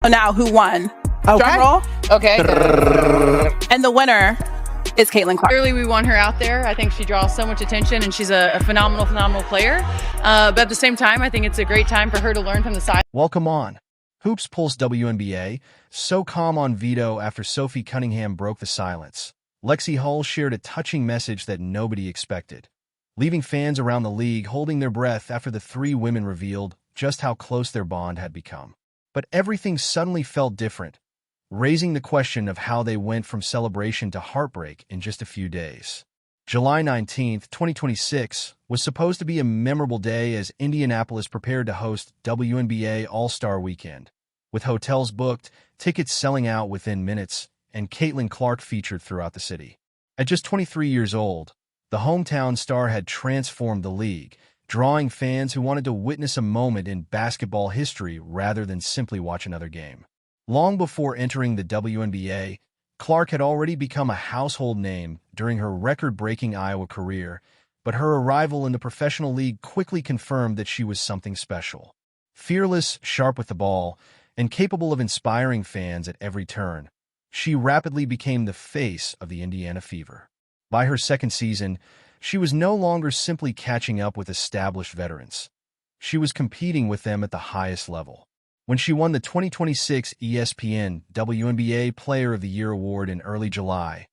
So now who won? Okay. Drum roll. Okay. And the winner is Caitlin Clark. Clearly, we want her out there. I think she draws so much attention, and she's a phenomenal player. But at the same time, I think it's a great time for her to learn from the side. Welcome on. Hoops Pulse WNBA, so calm on veto after Sophie Cunningham broke the silence. Lexi Hull shared a touching message that nobody expected, leaving fans around the league holding their breath after the three women revealed just how close their bond had become. But everything suddenly felt different, raising the question of how they went from celebration to heartbreak in just a few days. July 19, 2026, was supposed to be a memorable day as Indianapolis prepared to host WNBA All-Star Weekend, with hotels booked, tickets selling out within minutes, and Caitlin Clark featured throughout the city. At just 23 years old, the hometown star had transformed the league, drawing fans who wanted to witness a moment in basketball history rather than simply watch another game. Long before entering the WNBA, Clark had already become a household name during her record-breaking Iowa career, but her arrival in the professional league quickly confirmed that she was something special. Fearless, sharp with the ball, and capable of inspiring fans at every turn, she rapidly became the face of the Indiana Fever. By her second season, she was no longer simply catching up with established veterans. She was competing with them at the highest level. When she won the 2026 ESPN WNBA Player of the Year award in early July,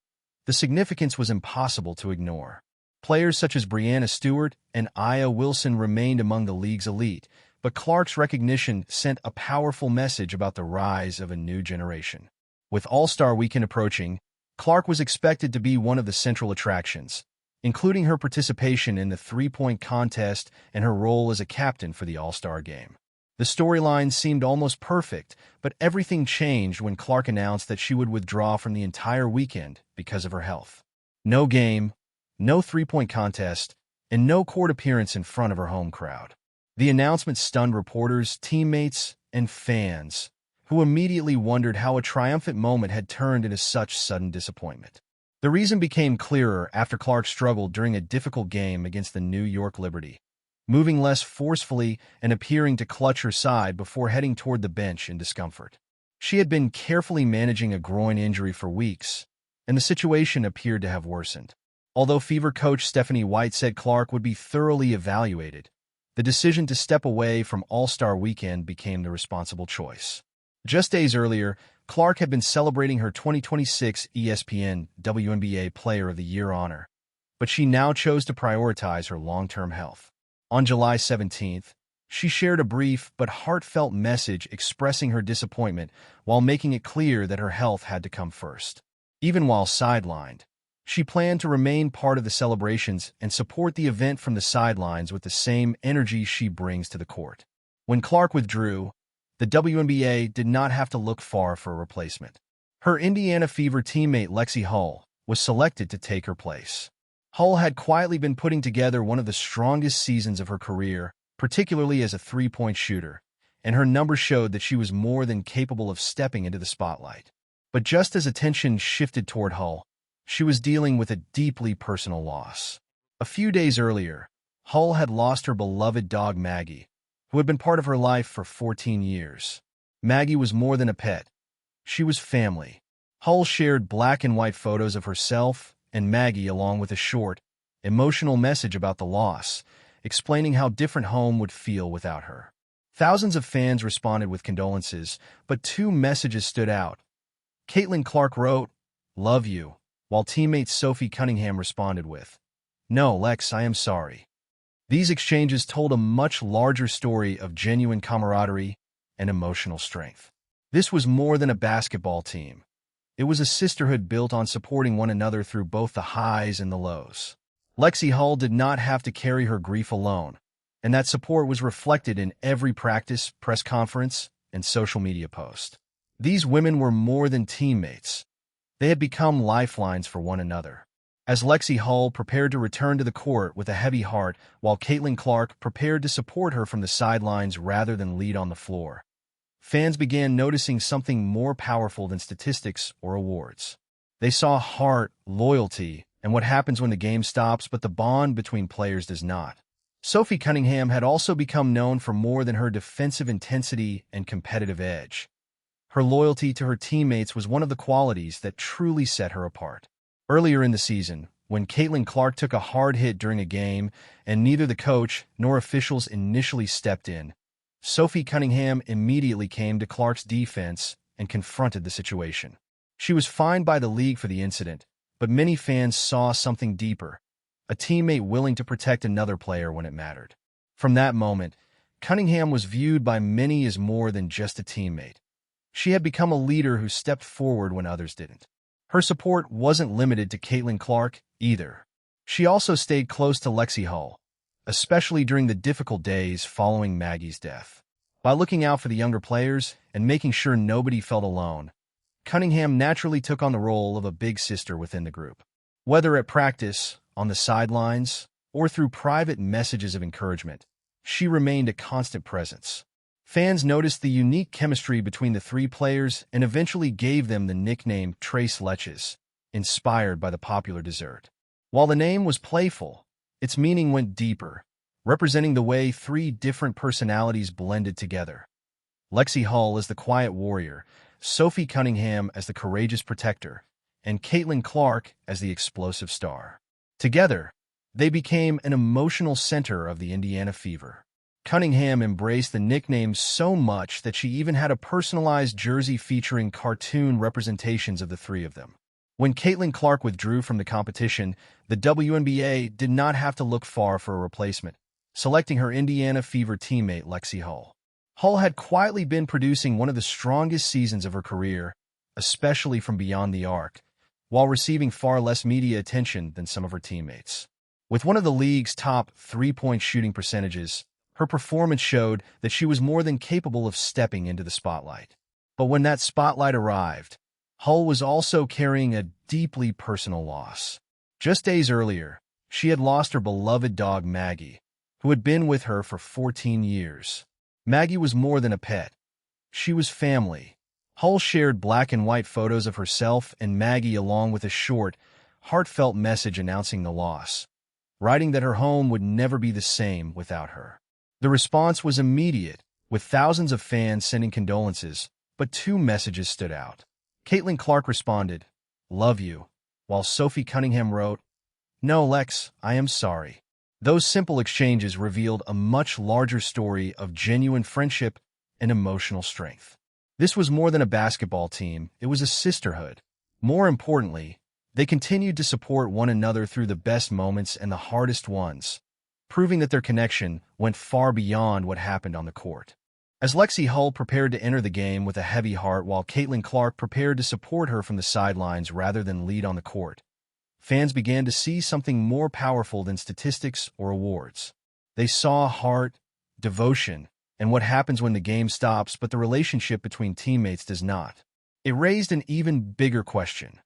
the significance was impossible to ignore. Players such as Breanna Stewart and Aya Wilson remained among the league's elite, but Clark's recognition sent a powerful message about the rise of a new generation. With All-Star Weekend approaching, Clark was expected to be one of the central attractions, including her participation in the three-point contest and her role as a captain for the All-Star game. The storyline seemed almost perfect, but everything changed when Clark announced that she would withdraw from the entire weekend because of her health. No game, no three-point contest, and no court appearance in front of her home crowd. The announcement stunned reporters, teammates, and fans, who immediately wondered how a triumphant moment had turned into such sudden disappointment. The reason became clearer after Clark struggled during a difficult game against the New York Liberty, moving less forcefully and appearing to clutch her side before heading toward the bench in discomfort. She had been carefully managing a groin injury for weeks, and the situation appeared to have worsened. Although Fever coach Stephanie White said Clark would be thoroughly evaluated, the decision to step away from All-Star Weekend became the responsible choice. Just days earlier, Clark had been celebrating her 2026 ESPN WNBA Player of the Year honor, but she now chose to prioritize her long-term health. On July 17th, she shared a brief but heartfelt message expressing her disappointment while making it clear that her health had to come first. Even while sidelined, she planned to remain part of the celebrations and support the event from the sidelines with the same energy she brings to the court. When Clark withdrew, the WNBA did not have to look far for a replacement. Her Indiana Fever teammate Lexi Hull was selected to take her place. Hull had quietly been putting together one of the strongest seasons of her career, particularly as a three-point shooter, and her numbers showed that she was more than capable of stepping into the spotlight. But just as attention shifted toward Hull, she was dealing with a deeply personal loss. A few days earlier, Hull had lost her beloved dog Maggie, who had been part of her life for 14 years. Maggie was more than a pet. She was family. Hull shared black and white photos of herself and Maggie along with a short, emotional message about the loss, explaining how different home would feel without her. Thousands of fans responded with condolences, but two messages stood out. Caitlin Clark wrote, "Love you," while teammate Sophie Cunningham responded with, "No, Lex, I am sorry." These exchanges told a much larger story of genuine camaraderie and emotional strength. This was more than a basketball team. It was a sisterhood built on supporting one another through both the highs and the lows. Lexi Hull did not have to carry her grief alone, and that support was reflected in every practice, press conference, and social media post. These women were more than teammates. They had become lifelines for one another. As Lexi Hull prepared to return to the court with a heavy heart, while Caitlin Clark prepared to support her from the sidelines rather than lead on the floor, fans began noticing something more powerful than statistics or awards. They saw heart, loyalty, and what happens when the game stops, but the bond between players does not. Sophie Cunningham had also become known for more than her defensive intensity and competitive edge. Her loyalty to her teammates was one of the qualities that truly set her apart. Earlier in the season, when Caitlin Clark took a hard hit during a game and neither the coach nor officials initially stepped in, Sophie Cunningham immediately came to Clark's defense and confronted the situation. She was fined by the league for the incident, but many fans saw something deeper, a teammate willing to protect another player when it mattered. From that moment, Cunningham was viewed by many as more than just a teammate. She had become a leader who stepped forward when others didn't. Her support wasn't limited to Caitlin Clark either. She also stayed close to Lexi Hull, especially during the difficult days following Maggie's death. By looking out for the younger players and making sure nobody felt alone, Cunningham naturally took on the role of a big sister within the group. Whether at practice, on the sidelines, or through private messages of encouragement, she remained a constant presence. Fans noticed the unique chemistry between the three players and eventually gave them the nickname Tres Leches, inspired by the popular dessert. While the name was playful, its meaning went deeper, representing the way three different personalities blended together. Lexi Hull as the quiet warrior, Sophie Cunningham as the courageous protector, and Caitlin Clark as the explosive star. Together, they became an emotional center of the Indiana Fever. Cunningham embraced the nickname so much that she even had a personalized jersey featuring cartoon representations of the three of them. When Caitlin Clark withdrew from the competition, the WNBA did not have to look far for a replacement, selecting her Indiana Fever teammate Lexi Hull. Hull had quietly been producing one of the strongest seasons of her career, especially from beyond the arc, while receiving far less media attention than some of her teammates. With one of the league's top three-point shooting percentages, her performance showed that she was more than capable of stepping into the spotlight. But when that spotlight arrived, Hull was also carrying a deeply personal loss. Just days earlier, she had lost her beloved dog Maggie, who had been with her for 14 years. Maggie was more than a pet. She was family. Hull shared black and white photos of herself and Maggie along with a short, heartfelt message announcing the loss, writing that her home would never be the same without her. The response was immediate, with thousands of fans sending condolences, but two messages stood out. Caitlin Clark responded, "Love you," while Sophie Cunningham wrote, "No, Lex, I am sorry." Those simple exchanges revealed a much larger story of genuine friendship and emotional strength. This was more than a basketball team, it was a sisterhood. More importantly, they continued to support one another through the best moments and the hardest ones, proving that their connection went far beyond what happened on the court. As Lexi Hull prepared to enter the game with a heavy heart while Caitlin Clark prepared to support her from the sidelines rather than lead on the court, fans began to see something more powerful than statistics or awards. They saw heart, devotion, and what happens when the game stops but the relationship between teammates does not. It raised an even bigger question.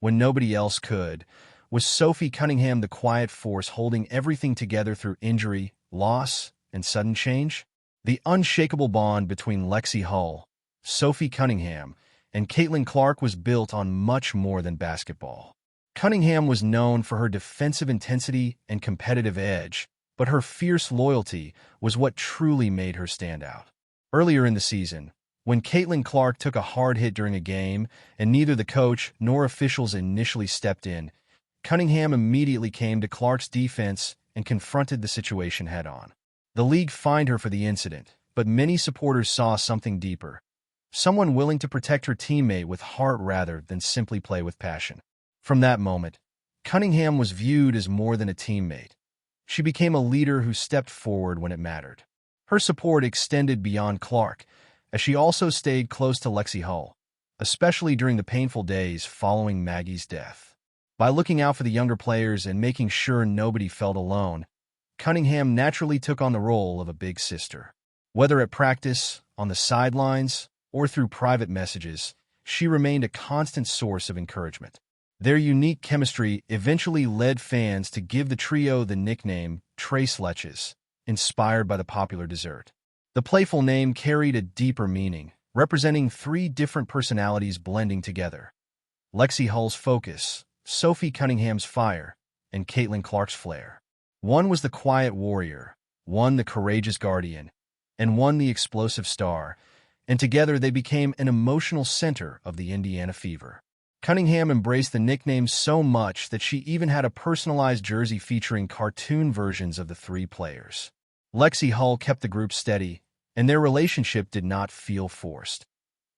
When nobody else could, was Sophie Cunningham the quiet force holding everything together through injury, loss, and sudden change? The unshakable bond between Lexi Hull, Sophie Cunningham, and Caitlin Clark was built on much more than basketball. Cunningham was known for her defensive intensity and competitive edge, but her fierce loyalty was what truly made her stand out. Earlier in the season, when Caitlin Clark took a hard hit during a game and neither the coach nor officials initially stepped in, Cunningham immediately came to Clark's defense and confronted the situation head-on. The league fined her for the incident, but many supporters saw something deeper, someone willing to protect her teammate with heart rather than simply play with passion. From that moment, Cunningham was viewed as more than a teammate. She became a leader who stepped forward when it mattered. Her support extended beyond Clark, as she also stayed close to Lexi Hull, especially during the painful days following Maggie's death. By looking out for the younger players and making sure nobody felt alone, Cunningham naturally took on the role of a big sister. Whether at practice, on the sidelines, or through private messages, she remained a constant source of encouragement. Their unique chemistry eventually led fans to give the trio the nickname Tres Leches, inspired by the popular dessert. The playful name carried a deeper meaning, representing three different personalities blending together. Lexi Hull's focus, Sophie Cunningham's fire, and Caitlin Clark's flair. One was the quiet warrior, one the courageous guardian, and one the explosive star, and together they became an emotional center of the Indiana Fever. Cunningham embraced the nickname so much that she even had a personalized jersey featuring cartoon versions of the three players. Lexi Hull kept the group steady, and their relationship did not feel forced.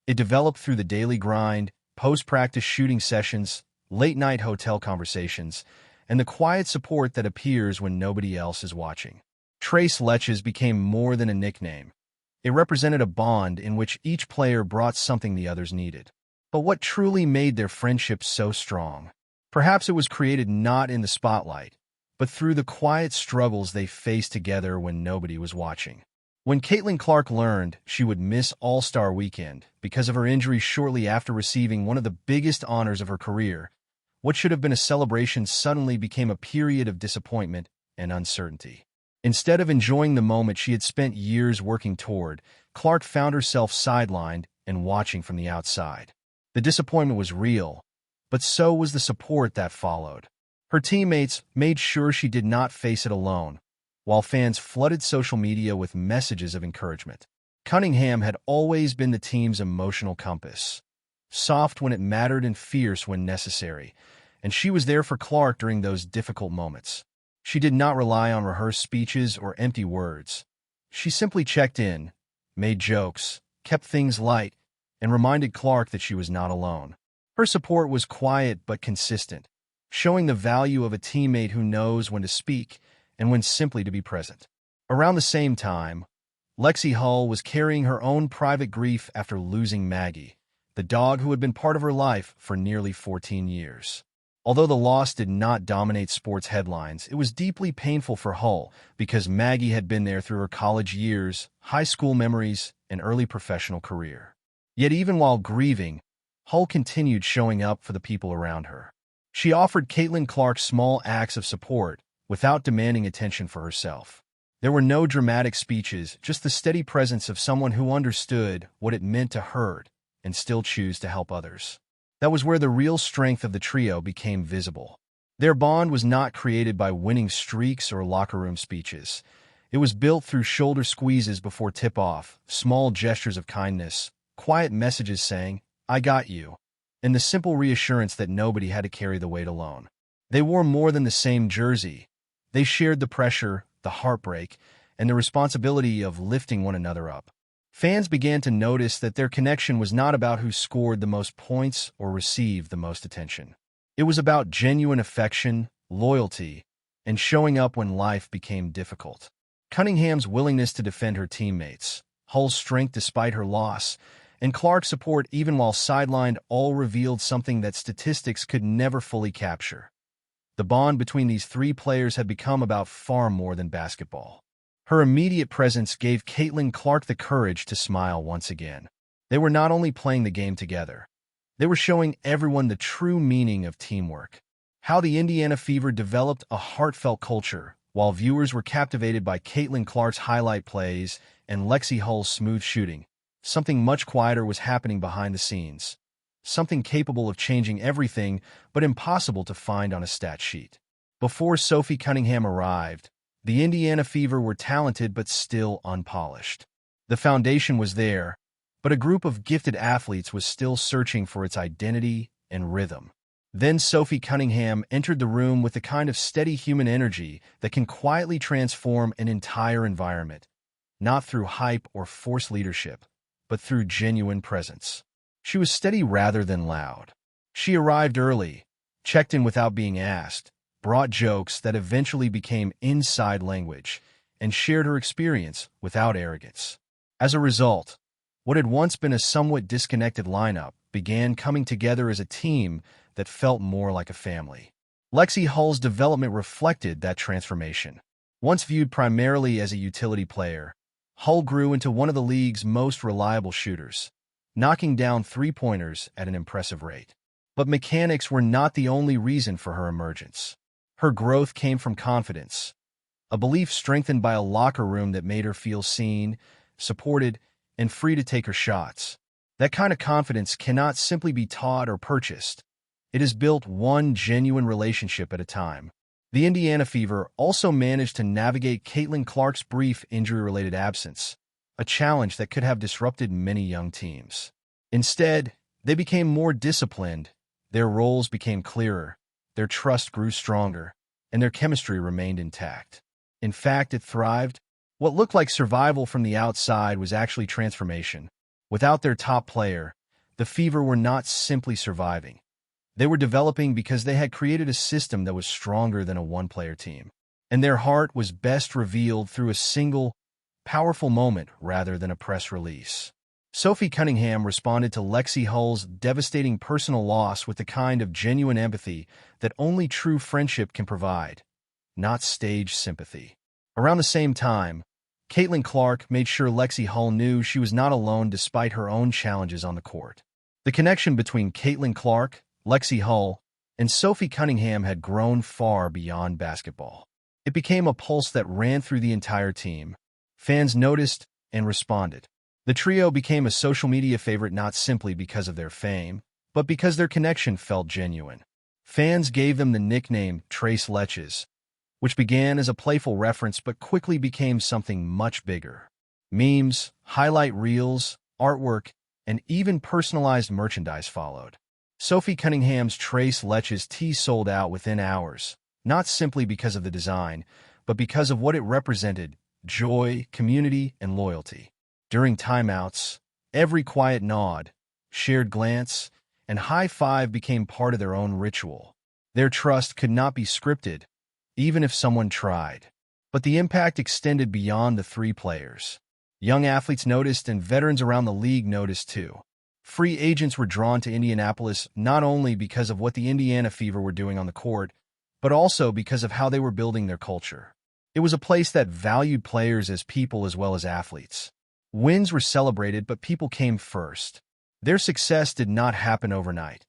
It developed through the daily grind, post-practice shooting sessions, late-night hotel conversations, and the quiet support that appears when nobody else is watching. Tres Leches became more than a nickname. It represented a bond in which each player brought something the others needed. But what truly made their friendship so strong? Perhaps it was created not in the spotlight, but through the quiet struggles they faced together when nobody was watching. When Caitlin Clark learned she would miss All-Star Weekend because of her injury shortly after receiving one of the biggest honors of her career, what should have been a celebration suddenly became a period of disappointment and uncertainty. Instead of enjoying the moment she had spent years working toward, Clark found herself sidelined and watching from the outside. The disappointment was real, but so was the support that followed. Her teammates made sure she did not face it alone, while fans flooded social media with messages of encouragement. Cunningham had always been the team's emotional compass, soft when it mattered and fierce when necessary, and she was there for Clark during those difficult moments. She did not rely on rehearsed speeches or empty words. She simply checked in, made jokes, kept things light, and reminded Clark that she was not alone. Her support was quiet but consistent, showing the value of a teammate who knows when to speak and when simply to be present. Around the same time, Lexi Hull was carrying her own private grief after losing Maggie, the dog who had been part of her life for nearly 14 years. Although the loss did not dominate sports headlines, it was deeply painful for Hull because Maggie had been there through her college years, high school memories, and early professional career. Yet even while grieving, Hull continued showing up for the people around her. She offered Caitlin Clark small acts of support without demanding attention for herself. There were no dramatic speeches, just the steady presence of someone who understood what it meant to hurt and still choose to help others. That was where the real strength of the trio became visible. Their bond was not created by winning streaks or locker room speeches. It was built through shoulder squeezes before tip-off, small gestures of kindness, quiet messages saying, "I got you," and the simple reassurance that nobody had to carry the weight alone. They wore more than the same jersey. They shared the pressure, the heartbreak, and the responsibility of lifting one another up. Fans began to notice that their connection was not about who scored the most points or received the most attention. It was about genuine affection, loyalty, and showing up when life became difficult. Cunningham's willingness to defend her teammates, Hull's strength despite her loss, and Clark's support even while sidelined all revealed something that statistics could never fully capture. The bond between these three players had become about far more than basketball. Her immediate presence gave Caitlin Clark the courage to smile once again. They were not only playing the game together, they were showing everyone the true meaning of teamwork. How the Indiana Fever developed a heartfelt culture, while viewers were captivated by Caitlin Clark's highlight plays and Lexi Hull's smooth shooting. Something much quieter was happening behind the scenes. Something capable of changing everything, but impossible to find on a stat sheet. Before Sophie Cunningham arrived, the Indiana Fever were talented but still unpolished. The foundation was there, but a group of gifted athletes was still searching for its identity and rhythm. Then Sophie Cunningham entered the room with the kind of steady human energy that can quietly transform an entire environment, not through hype or forced leadership, but through genuine presence. She was steady rather than loud. She arrived early, checked in without being asked, brought jokes that eventually became inside language, and shared her experience without arrogance. As a result, what had once been a somewhat disconnected lineup began coming together as a team that felt more like a family. Lexi Hull's development reflected that transformation. Once viewed primarily as a utility player, Hull grew into one of the league's most reliable shooters, knocking down three-pointers at an impressive rate. But mechanics were not the only reason for her emergence. Her growth came from confidence, a belief strengthened by a locker room that made her feel seen, supported, and free to take her shots. That kind of confidence cannot simply be taught or purchased. It is built one genuine relationship at a time. The Indiana Fever also managed to navigate Caitlin Clark's brief injury-related absence, a challenge that could have disrupted many young teams. Instead, they became more disciplined, their roles became clearer, their trust grew stronger, and their chemistry remained intact. In fact, it thrived. What looked like survival from the outside was actually transformation. Without their top player, the Fever were not simply surviving. They were developing because they had created a system that was stronger than a one-player team. And their heart was best revealed through a single, powerful moment rather than a press release. Sophie Cunningham responded to Lexi Hull's devastating personal loss with the kind of genuine empathy that only true friendship can provide, not staged sympathy. Around the same time, Caitlin Clark made sure Lexi Hull knew she was not alone despite her own challenges on the court. The connection between Caitlin Clark, Lexi Hull, and Sophie Cunningham had grown far beyond basketball. It became a pulse that ran through the entire team. Fans noticed and responded. The trio became a social media favorite not simply because of their fame, but because their connection felt genuine. Fans gave them the nickname Tres Leches, which began as a playful reference but quickly became something much bigger. Memes, highlight reels, artwork, and even personalized merchandise followed. Sophie Cunningham's Tres Leches tee sold out within hours, not simply because of the design, but because of what it represented: joy, community, and loyalty. During timeouts, every quiet nod, shared glance, and high five became part of their own ritual. Their trust could not be scripted, even if someone tried. But the impact extended beyond the three players. Young athletes noticed, and veterans around the league noticed too. Free agents were drawn to Indianapolis not only because of what the Indiana Fever were doing on the court, but also because of how they were building their culture. It was a place that valued players as people as well as athletes. Wins were celebrated, but people came first. Their success did not happen overnight.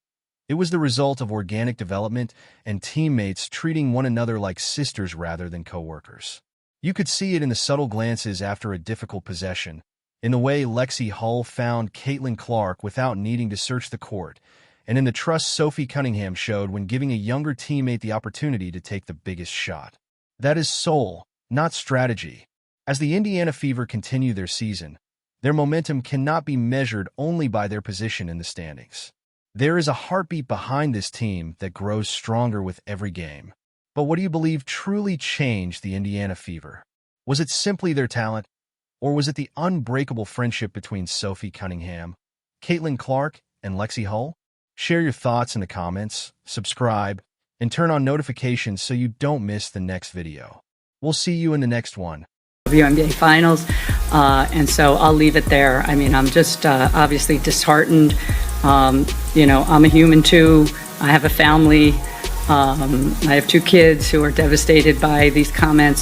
It was the result of organic development and teammates treating one another like sisters rather than co-workers. You could see it in the subtle glances after a difficult possession, in the way Lexi Hull found Caitlin Clark without needing to search the court, and in the trust Sophie Cunningham showed when giving a younger teammate the opportunity to take the biggest shot. That is soul, not strategy. As the Indiana Fever continue their season, their momentum cannot be measured only by their position in the standings. There is a heartbeat behind this team that grows stronger with every game. But what do you believe truly changed the Indiana Fever? Was it simply their talent, or was it the unbreakable friendship between Sophie Cunningham, Caitlin Clark, and Lexi Hull? Share your thoughts in the comments, subscribe, and turn on notifications so you don't miss the next video. We'll see you in the next one. WNBA Finals, and so I'll leave it there. I mean, I'm just obviously disheartened. You know, I'm a human too. I have a family. I have two kids who are devastated by these comments.